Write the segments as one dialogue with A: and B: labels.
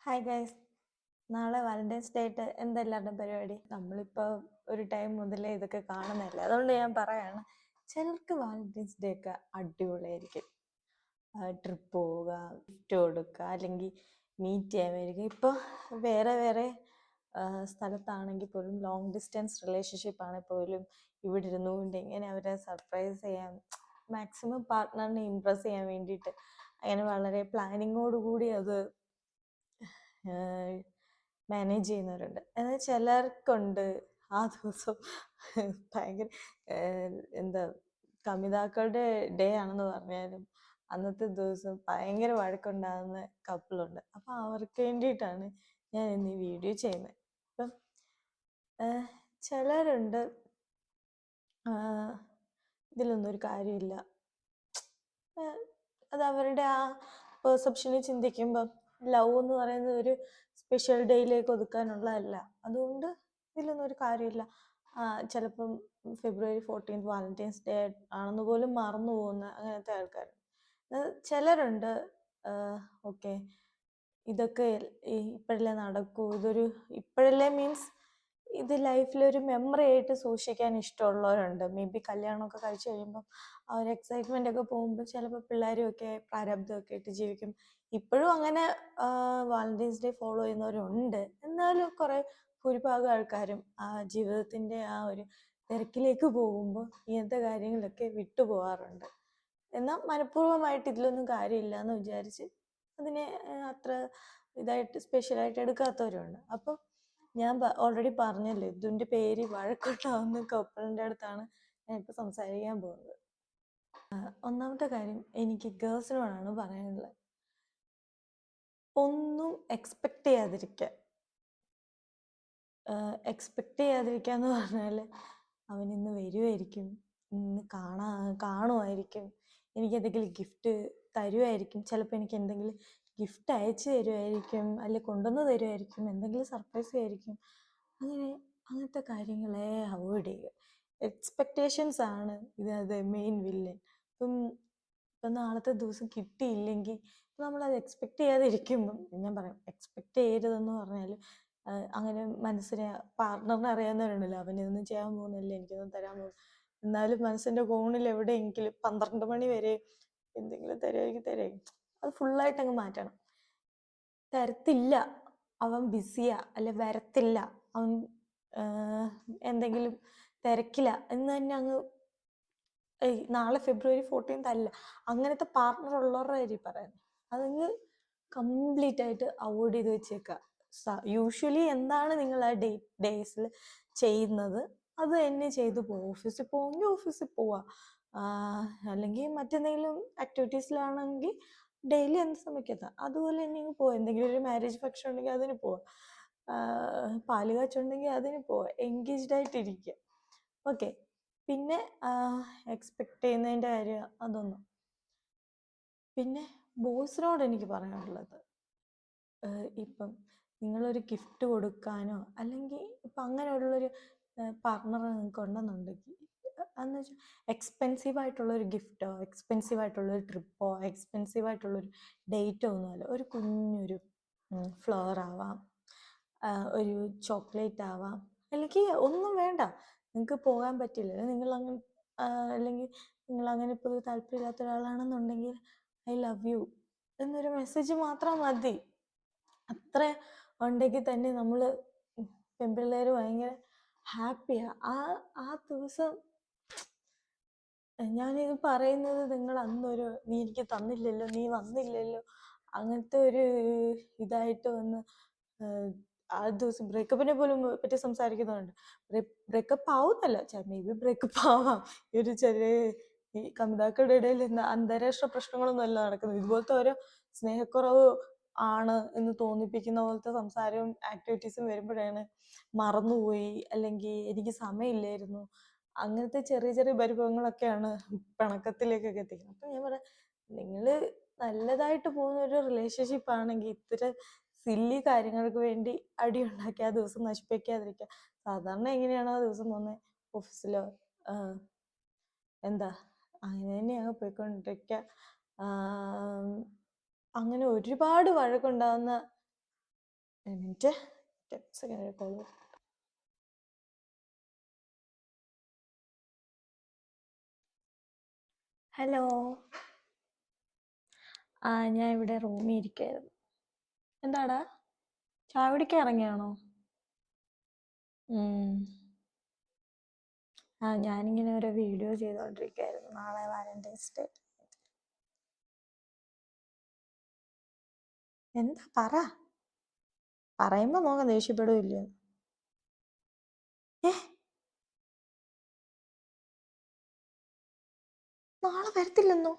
A: Hi guys, നാളെ Valentine's day ആയിട്ട് എന്താ എല്ലാവരുടെയും പരിപാടി? നമ്മളിപ്പോൾ ഒരു ടൈം മുതലേ ഇതൊക്കെ കാണുന്നതല്ലേ, അതുകൊണ്ട് ഞാൻ പറയാണ്. ചിലർക്ക് വാലന്റൈൻസ് ഡേ ഒക്കെ അടിപൊളിയായിരിക്കും. ട്രിപ്പ് പോവുക, ഗിഫ്റ്റ് കൊടുക്കുക, അല്ലെങ്കിൽ മീറ്റ് ചെയ്യാൻ വരിക. ഇപ്പോൾ വേറെ വേറെ സ്ഥലത്താണെങ്കിൽ പോലും ലോങ് ഡിസ്റ്റൻസ് റിലേഷൻഷിപ്പ് ആണെങ്കിൽ പോലും ഇവിടെ ഇരുന്നുകൊണ്ട് എങ്ങനെ അവരെ സർപ്രൈസ് ചെയ്യാം, മാക്സിമം പാർട്ട്ണറിനെ ഇമ്പ്രസ് ചെയ്യാൻ വേണ്ടിയിട്ട് അങ്ങനെ വളരെ പ്ലാനിങ്ങോടുകൂടി അത് മാനേജ് ചെയ്യുന്നവരുണ്ട്. എന്നാൽ ചിലർക്കുണ്ട് ആ ദിവസം ഭയങ്കര എന്താ കമിതാക്കളുടെ ഡേ ആണെന്ന് പറഞ്ഞാലും അന്നത്തെ ദിവസം ഭയങ്കര വഴക്കുണ്ടാകുന്ന കപ്പിളുണ്ട്. അപ്പം അവർക്ക് വേണ്ടിയിട്ടാണ് ഞാൻ ഇന്ന് ഈ വീഡിയോ ചെയ്യുന്നത്. ഇപ്പം ചിലരുണ്ട് ഇതിലൊന്നും ഒരു കാര്യമില്ല, അത് അവരുടെ ആ പെർസെപ്ഷനിൽ ചിന്തിക്കുമ്പം ലവ് എന്ന് പറയുന്നത് ഒരു സ്പെഷ്യൽ ഡേയിലേക്ക് ഒതുക്കാനുള്ളതല്ല. അതുകൊണ്ട് ഇതിലൊന്നും ഒരു കാര്യമില്ല. ചിലപ്പം February 14th വാലന്റൈൻസ് ഡേ ആണെന്ന് പോലും മറന്നു പോകുന്ന അങ്ങനത്തെ ആൾക്കാർ. ചിലരുണ്ട് ഓക്കെ ഇതൊക്കെ ഇപ്പോഴല്ലേ നടക്കൂ, ഇപ്പോഴല്ലേ മീൻസ് ഇത് ലൈഫിലൊരു മെമ്മറി ആയിട്ട് സൂക്ഷിക്കാൻ ഇഷ്ടമുള്ളവരുണ്ട്. മേ ബി കല്യാണമൊക്കെ കഴിച്ചു കഴിയുമ്പോൾ ആ ഒരു എക്സൈറ്റ്മെൻ്റ് ഒക്കെ പോകുമ്പോൾ ചിലപ്പോൾ പിള്ളേരും ഒക്കെ പ്രാരബ്ധമൊക്കെ ആയിട്ട് ജീവിക്കും. ഇപ്പോഴും അങ്ങനെ വാലന്റൈൻസ് ഡേ ഫോളോ ചെയ്യുന്നവരുണ്ട്. എന്നാലും കുറേ ഭൂരിഭാഗം ആൾക്കാരും ആ ജീവിതത്തിൻ്റെ ആ ഒരു തിരക്കിലേക്ക് പോകുമ്പോൾ ഇങ്ങനത്തെ കാര്യങ്ങളൊക്കെ വിട്ടുപോകാറുണ്ട്. എന്നാൽ മനഃപൂർവ്വമായിട്ട് ഇതിലൊന്നും കാര്യമില്ല എന്ന് വിചാരിച്ച് അതിനെ അത്ര ഇതായിട്ട് സ്പെഷ്യലായിട്ട് എടുക്കാത്തവരുണ്ട്. അപ്പം ഞാൻ ഓൾറെഡി പറഞ്ഞല്ലോ, ഇതിൻ്റെ പേര് വഴക്കുണ്ടാവുന്ന കപ്പിളിൻ്റെ അടുത്താണ് ഞാൻ ഇപ്പോൾ സംസാരിക്കാൻ പോകുന്നത്. ഒന്നാമത്തെ കാര്യം എനിക്ക് ഗേൾസിനോടാണ് പറയാനുള്ളത്. ഒന്നും എക്സ്പെക്റ്റ് ചെയ്യാതിരിക്കുക. എന്ന് പറഞ്ഞാൽ അവൻ ഇന്ന് വരുമായിരിക്കും, ഇന്ന് കാണുമായിരിക്കും, എനിക്ക് എന്തെങ്കിലും ഗിഫ്റ്റ് തരുമായിരിക്കും, ചിലപ്പോൾ എനിക്ക് എന്തെങ്കിലും ഗിഫ്റ്റ് അയച്ചു തരുമായിരിക്കും, അല്ലെങ്കിൽ കൊണ്ടുവന്ന് തരുമായിരിക്കും, എന്തെങ്കിലും സർപ്രൈസ് ആയിരിക്കും. അങ്ങനത്തെ കാര്യങ്ങളെ അവോയ്ഡ് ചെയ്യുക. എക്സ്പെക്റ്റേഷൻസ് ആണ് ഇത് മെയിൻ വില്ലൻ. ഇപ്പം നാളത്തെ ദിവസം കിട്ടിയില്ലെങ്കിൽ നമ്മളത് എക്സ്പെക്റ്റ് ചെയ്യാതെ ഇരിക്കുമ്പം ഞാൻ പറയാം, എക്സ്പെക്റ്റ് ചെയ്യരുതെന്ന് പറഞ്ഞാൽ അങ്ങനെ മനസ്സിനെ പാർട്ട്ണറിനെ അറിയാവുന്നവരുണ്ടല്ലോ, അവനിതൊന്നും ചെയ്യാൻ പോകുന്നില്ല, എനിക്കൊന്നും തരാൻ പോകുന്നു, എന്നാലും മനസ്സിൻ്റെ കോണിൽ എവിടെയെങ്കിലും 12 മണി വരെ എന്തെങ്കിലും തരുമായിരിക്കും. അത് ഫുള്ളായിട്ട് അങ്ങ് മാറ്റണം. തരത്തില്ല, അവൻ ബിസിയാ, അല്ലെ വരത്തില്ല, അവൻ എന്തെങ്കിലും തിരക്കില്ല എന്ന് തന്നെ അങ്ങ് നാളെ February 14th അല്ല, അങ്ങനത്തെ പാർട്ട്ണർ ഉള്ളവരുടെ കാര്യം പറയുന്നത്. അതങ്ങ് കംപ്ലീറ്റ് ആയിട്ട് അവോയ്ഡ് ചെയ്ത് വെച്ചേക്കുക. യൂഷ്വലി എന്താണ് നിങ്ങൾ ആ ഡേയ്സിൽ ചെയ്യുന്നത് അത് തന്നെ ചെയ്തു പോകും. ഓഫീസിൽ പോകുമെങ്കിൽ ഓഫീസിൽ പോവുക, അല്ലെങ്കിൽ മറ്റെന്തെങ്കിലും ആക്ടിവിറ്റീസിലാണെങ്കിൽ ഡെയിലി എന്ത് സമയത്ത് അതുപോലെ തന്നെ അങ്ങ് പോവുക. എന്തെങ്കിലും ഒരു മാരേജ് ഫംഗ്ഷൻ ഉണ്ടെങ്കിൽ അതിന് പോവുക, പാല് കാച്ചുണ്ടെങ്കിൽ അതിന് പോവുക, എൻഗേജ്ഡ് ആയിട്ടിരിക്കുക. ഓക്കെ, പിന്നെ എക്സ്പെക്റ്റ് ചെയ്യുന്നതിൻ്റെ കാര്യം അതൊന്നും. പിന്നെ ബോയ്സിനോട് എനിക്ക് പറയാനുള്ളത്, ഇപ്പം നിങ്ങളൊരു ഗിഫ്റ്റ് കൊടുക്കാനോ അല്ലെങ്കിൽ ഇപ്പം അങ്ങനെയുള്ളൊരു പാർട്ട്ണറെ നിങ്ങൾക്ക് ഉണ്ടെന്നുണ്ടെങ്കിൽ എന്ന് വെച്ചാൽ എക്സ്പെൻസീവ് ആയിട്ടുള്ളൊരു ഗിഫ്റ്റോ എക്സ്പെൻസീവ് ആയിട്ടുള്ളൊരു ട്രിപ്പോ എക്സ്പെൻസീവ് ആയിട്ടുള്ളൊരു ഡേറ്റോ ഒന്നുമല്ല. ഒരു കുഞ്ഞൊരു ഫ്ലവർ ആവാം, ഒരു ചോക്ലേറ്റ് ആവാം, അല്ലെങ്കിൽ ഒന്നും വേണ്ട, നിങ്ങൾക്ക് പോകാൻ പറ്റില്ല, അല്ലെങ്കിൽ നിങ്ങളങ്ങനെ ഇപ്പോൾ താല്പര്യമില്ലാത്ത ഒരാളാണെന്നുണ്ടെങ്കിൽ ഐ ലവ് യു എന്നൊരു മെസ്സേജ് മാത്രം മതി. അത്ര ഉണ്ടെങ്കിൽ തന്നെ നമ്മൾ പെൺപിള്ളേർ ഭയങ്കര ഹാപ്പിയാ ആ ദിവസം. ഞാനിത് പറയുന്നത് നിങ്ങൾ അന്നൊരു നീ എനിക്ക് തന്നില്ലല്ലോ, നീ വന്നില്ലല്ലോ, അങ്ങനത്തെ ഒരു ഇതായിട്ട് വന്ന് ആ ദിവസം ബ്രേക്കപ്പിനെ പോലും പറ്റി സംസാരിക്കുന്നുണ്ട്. ബ്രേക്കപ്പ് ആവുന്നല്ല, മേ ബി ബ്രേക്കപ്പ് ആവാം. ഈ ഒരു ചെറിയ ഈ കമിതാക്കളുടെ ഇടയിൽ അന്താരാഷ്ട്ര പ്രശ്നങ്ങളൊന്നും അല്ല നടക്കുന്നത്. ഇതുപോലത്തെ ഓരോ സ്നേഹക്കുറവ് ആണ് എന്ന് തോന്നിപ്പിക്കുന്ന പോലത്തെ സംസാരവും ആക്ടിവിറ്റീസും വരുമ്പോഴാണ് മറന്നുപോയി, അല്ലെങ്കിൽ എനിക്ക് സമയമില്ലായിരുന്നു, അങ്ങനത്തെ ചെറിയ ചെറിയ പരിഭവങ്ങളൊക്കെയാണ് പിണക്കത്തിലേക്കൊക്കെ എത്തിക്കുന്നത്. അപ്പം ഞാൻ പറയാം, നിങ്ങൾ നല്ലതായിട്ട് പോകുന്ന ഒരു റിലേഷൻഷിപ്പ് ആണെങ്കിൽ ഇത്തരം സില്ലി കാര്യങ്ങൾക്ക് വേണ്ടി അടി ഉണ്ടാക്കി ആ ദിവസം നശിപ്പിക്കാതിരിക്കുക. സാധാരണ എങ്ങനെയാണോ ആ ദിവസം പോകുന്നത്, ഓഫീസിലോ എന്താ അങ്ങനെ തന്നെയാണ് പോയിക്കൊണ്ടിരിക്കുക. അങ്ങനെ ഒരുപാട് വഴക്കുണ്ടാകുന്ന ഒരു മിനിറ്റ്, സെക്കൻഡ് കോൾ. ഹലോ. ഞാൻ ഇവിടെ റൂമിൽ ഇരിക്കായിരുന്നു. എന്താടാ, ചായ കുടിക്കാൻ ഇറങ്ങിയാണോ? ഞാനിങ്ങനെ ഒരു വീഡിയോ ചെയ്തോണ്ടിരിക്കായിരുന്നു, നാളെ വാലന്റൈൻസ് ഡേ. എന്താ പറ, പറയുമ്പോ നോക്കാം ദേഷ്യപ്പെടുകയില്ല. നാളെ വരത്തില്ലെന്നോ?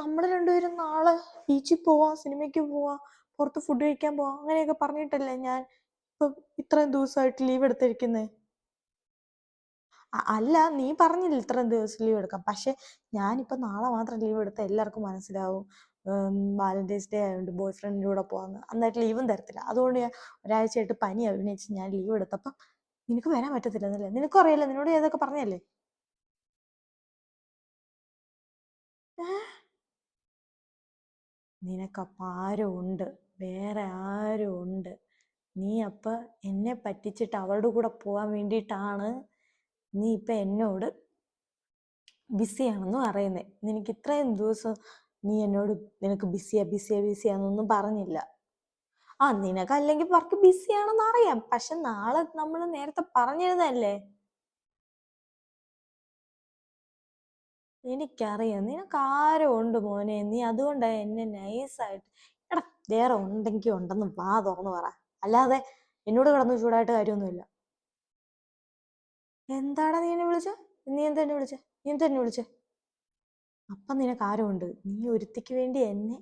A: നമ്മൾ രണ്ടുപേരും നാളെ ബീച്ചിൽ പോവാ, സിനിമയ്ക്ക് പോവാ, പുറത്ത് ഫുഡ് കഴിക്കാൻ പോവാ, അങ്ങനെയൊക്കെ പറഞ്ഞിട്ടല്ലേ ഞാൻ ഇപ്പൊ ഇത്രയും ദിവസമായിട്ട് ലീവ് എടുത്തിരിക്കുന്നേ. അല്ല, നീ പറഞ്ഞില്ല ഇത്രയും ദിവസം ലീവ് എടുക്കാം. പക്ഷെ ഞാനിപ്പോ നാളെ മാത്രം ലീവ് എടുത്താൽ എല്ലാവർക്കും മനസ്സിലാവും വാലന്റൈൻസ് ഡേ ആയതുകൊണ്ട് ബോയ് ഫ്രണ്ടിൻ്റെ കൂടെ പോവാന്ന്. അന്നായിട്ട് ലീവും തരത്തില്ല. അതുകൊണ്ട് ഞാൻ ഒരാഴ്ചയായിട്ട് പനി അഭിനയിച്ച് ഞാൻ ലീവ് എടുത്തപ്പം നിനക്ക് വരാൻ പറ്റത്തില്ലെന്നല്ലേ? നിനക്കും അറിയാലോ, നിന്നോട് ഏതൊക്കെ പറഞ്ഞല്ലേ? നിനക്കപ്പം ആരും ഉണ്ട്, വേറെ ആരും ഉണ്ട്. നീ അപ്പൊ എന്നെ പറ്റിച്ചിട്ട് അവളുടെ കൂടെ പോകാൻ വേണ്ടിയിട്ടാണ് നീ ഇപ്പൊ എന്നോട് ബിസിയാണെന്ന് പറയുന്നേ. നിനക്ക് ഇത്രയും ദിവസം നീ എന്നോട് നിനക്ക് ബിസിയാന്നൊന്നും പറഞ്ഞില്ല. നിനക്ക് അല്ലെങ്കിൽ വർക്ക് ബിസിയാണെന്ന് അറിയാം, പക്ഷെ നാളെ നമ്മൾ നേരത്തെ പറഞ്ഞിരുന്നല്ലേ. എനിക്കറിയാം നിനക്ക് ആരും ഉണ്ട് മോനെ, നീ അതുകൊണ്ടാ എന്നെ നൈസായിട്ട് എടാ വേറെ ഉണ്ടെങ്കിൽ ഉണ്ടെന്ന് വാ തുറന്ന് പറ, അല്ലാതെ എന്നോട് കിടന്ന് ചൂടായിട്ട് കാര്യമൊന്നുമില്ല. എന്താടാ നീ എന്നെ വിളിച്ച? നീ എന്താ എന്നെ വിളിച്ച? നീ എന്താ എന്നെ വിളിച്ച? അപ്പം നിനക്ക് ആരും ഉണ്ട്, നീ ഒരുത്തിക്ക് വേണ്ടി എന്നെ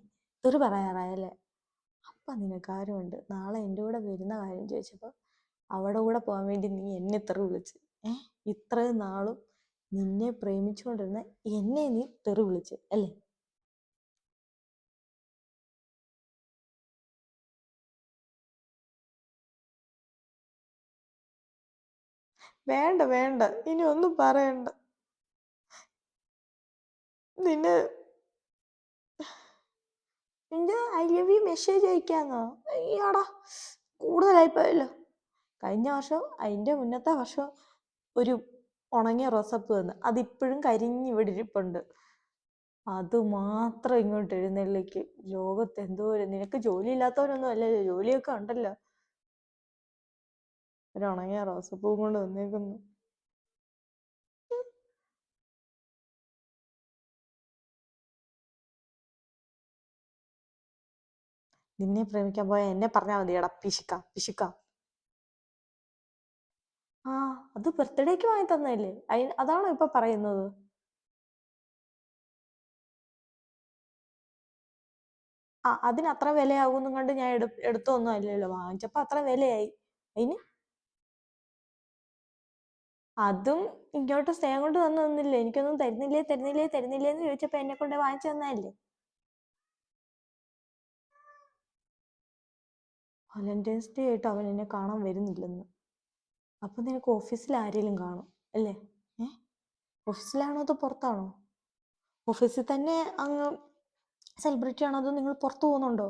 A: തെറി പറയാറായല്ലേ? അപ്പം നിനക്ക് ആരും ഉണ്ട്. നാളെ എൻ്റെ കൂടെ വരുന്ന കാര്യം ചോദിച്ചപ്പോൾ അവിടെ കൂടെ പോകാൻ വേണ്ടി നീ എന്നെ തെറി വിളിച്ച്. ഇത്രയും നാളും നിന്നെ പ്രേമിച്ചുകൊണ്ടിരുന്ന എന്നെ നീ തെറി വിളിച്ച് അല്ലേ? വേണ്ട വേണ്ട, ഇനി ഒന്നും പറയണ്ട. നിന്നെ നിന്റെ ഐ ലവ് യു മെസ്സേജ് അയക്കാന്നോ? അയ്യാടാ, കൂടുതലായിപ്പോയല്ലോ. കഴിഞ്ഞ വർഷം അതിൻ്റെ മുന്നത്തെ വർഷം ഒരു ഉണങ്ങിയ റോസപ്പ് തന്നു, അതിപ്പോഴും കരിഞ്ഞ് ഇവിടെ ഇരിപ്പുണ്ട്. അത് മാത്രം ഇങ്ങോട്ട് എഴുന്നള്ളിക്ക്. ലോകത്ത് എന്തോരം, നിനക്ക് ജോലി ഇല്ലാത്തവരൊന്നും അല്ലല്ലോ, ജോലിയൊക്കെ ഉണ്ടല്ലോ. ഒരു ഉണങ്ങിയ റോസപ്പൂവും കൊണ്ട് വന്നേക്കുന്നു. നിന്നെ പ്രേമിക്കാൻ പോയ എന്നെ പറഞ്ഞാൽ മതി എടാ പിശുക്ക പിശുക്ക. അത് ബർത്ത്ഡേക്ക് വാങ്ങി തന്നല്ലേ, അതാണോ ഇപ്പൊ പറയുന്നത്? അതിന് അത്ര വിലയാകുമെന്നും കണ്ട് ഞാൻ എടുത്തൊന്നും അല്ലല്ലോ, വാങ്ങിച്ചപ്പോ അത്ര വിലയായി. അതിന് അതും ഇങ്ങോട്ട് സ്നേഹം കൊണ്ട് തന്നില്ലേ, എനിക്കൊന്നും തരുന്നില്ലേ എന്ന് ചോദിച്ചപ്പോ എന്നെ കൊണ്ട് വാങ്ങിച്ചു തന്നല്ലേ. വാലന്റൈൻസ് ഡേ ആയിട്ട് അവൻ എന്നെ കാണാൻ വരുന്നില്ലെന്ന്. അപ്പൊ നിനക്ക് ഓഫീസിൽ ആരെങ്കിലും കാണും അല്ലേ? ഓഫീസിലാണോ അതോ പുറത്താണോ? ഓഫീസിൽ തന്നെ അങ്ങ് സെലിബ്രിറ്റി ആണോ അതോ നിങ്ങൾ പുറത്തു പോകുന്നുണ്ടോ?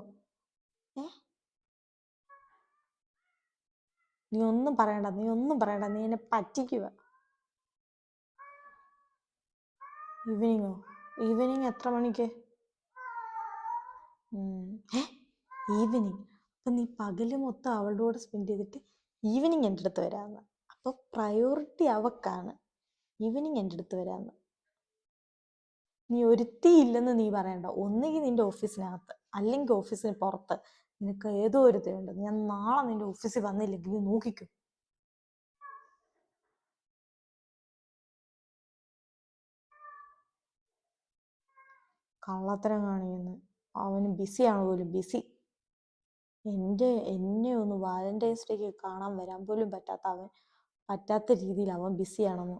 A: നീ ഒന്നും പറയണ്ട, നീ എന്നെ പറ്റിക്കുക. ഈവനിങ് എത്ര മണിക്ക്? ഈവനിങ്? അപ്പൊ നീ പകല് മൊത്തം അവളുടെ കൂടെ സ്പെൻഡ് ചെയ്തിട്ട് ഈവനിങ് എൻ്റെ അടുത്ത് വരാമെന്ന്. അപ്പൊ പ്രയോറിറ്റി അവക്കാണ്, ഈവനിങ് എൻ്റെ അടുത്ത് വരാമെന്ന്. നീ ഒരുത്തി ഇല്ലെന്ന് നീ പറയണ്ട. ഒന്നുകിൽ നിന്റെ ഓഫീസിനകത്ത് അല്ലെങ്കിൽ ഓഫീസിന് പുറത്ത് നിനക്ക് ഏതോ ഒരു ഉണ്ട്. ഞാൻ നാളെ നിന്റെ ഓഫീസിൽ വന്നില്ലെങ്കിൽ നീ നോക്കിക്കും. കള്ളത്തരം കാണിക്കുന്നു. അവന് ബിസിയാണ് പോലും, ബിസി. എന്നെ ഒന്ന് വാലന്റൈൻസ് ഡേക്ക് കാണാൻ വരാൻ പോലും പറ്റാത്ത രീതിയിൽ അവൻ ബിസിയാണെന്ന്.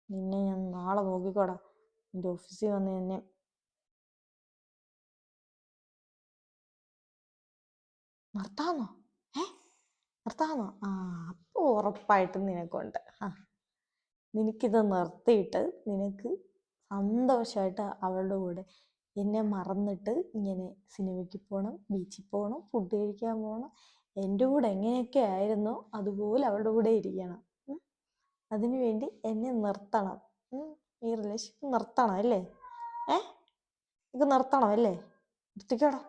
A: നിന്നെ ഞാൻ നാളെ നോക്കിക്കോടാ, എൻ്റെ ഓഫീസിൽ വന്ന് എന്നെ നിർത്താന്നോ? നിർത്താന്നോ? അപ്പോൾ ഉറപ്പായിട്ടും നിനക്കുണ്ട്. നിനക്കിത് നിർത്തിയിട്ട് നിനക്ക് സന്തോഷമായിട്ട് അവളുടെ കൂടെ എന്നെ മറന്നിട്ട് ഇങ്ങനെ സിനിമയ്ക്ക് പോകണം, ബീച്ചിൽ പോകണം, ഫുഡ് കഴിക്കാൻ പോകണം, എൻ്റെ കൂടെ എങ്ങനെയൊക്കെ ആയിരുന്നോ അതുപോലെ അവരുടെ കൂടെ ഇരിക്കണം. അതിനുവേണ്ടി എന്നെ നിർത്തണം. ഈ റിലേഷൻഷിപ്പ് നിർത്തണം അല്ലേ? ഇത് നിർത്തണം അല്ലേ? നിർത്തിക്കോടാ.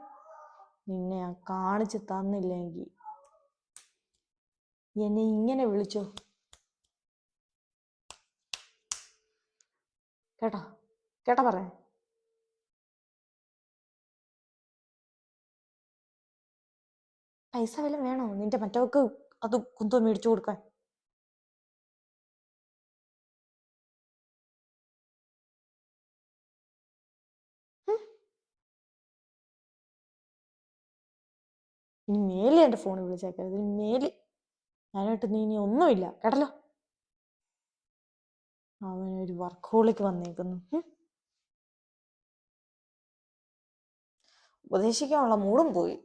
A: നിന്നെ ഞാൻ കാണിച്ച് തന്നില്ലെങ്കിൽ എന്നെ ഇങ്ങനെ വിളിച്ചോ, കേട്ടോ? കേട്ടോ പറയാ? പൈസ വല്ലതും വേണോ നിന്റെ മറ്റവർക്ക് അത് കുന്തോ മേടിച്ചു കൊടുക്കാൻ? ഇനി മേലെ എൻ്റെ ഫോണിൽ വിളിച്ചേക്കരുത്. ഇനി മേലെ ഞാനായിട്ട് നീ ഇനി ഒന്നുമില്ല, കേട്ടല്ലോ? അവനൊരു വർക്കോളിക്ക് വന്നേക്കുന്നു. ഉപദേശിക്കാനുള്ള മൂടും പോയി.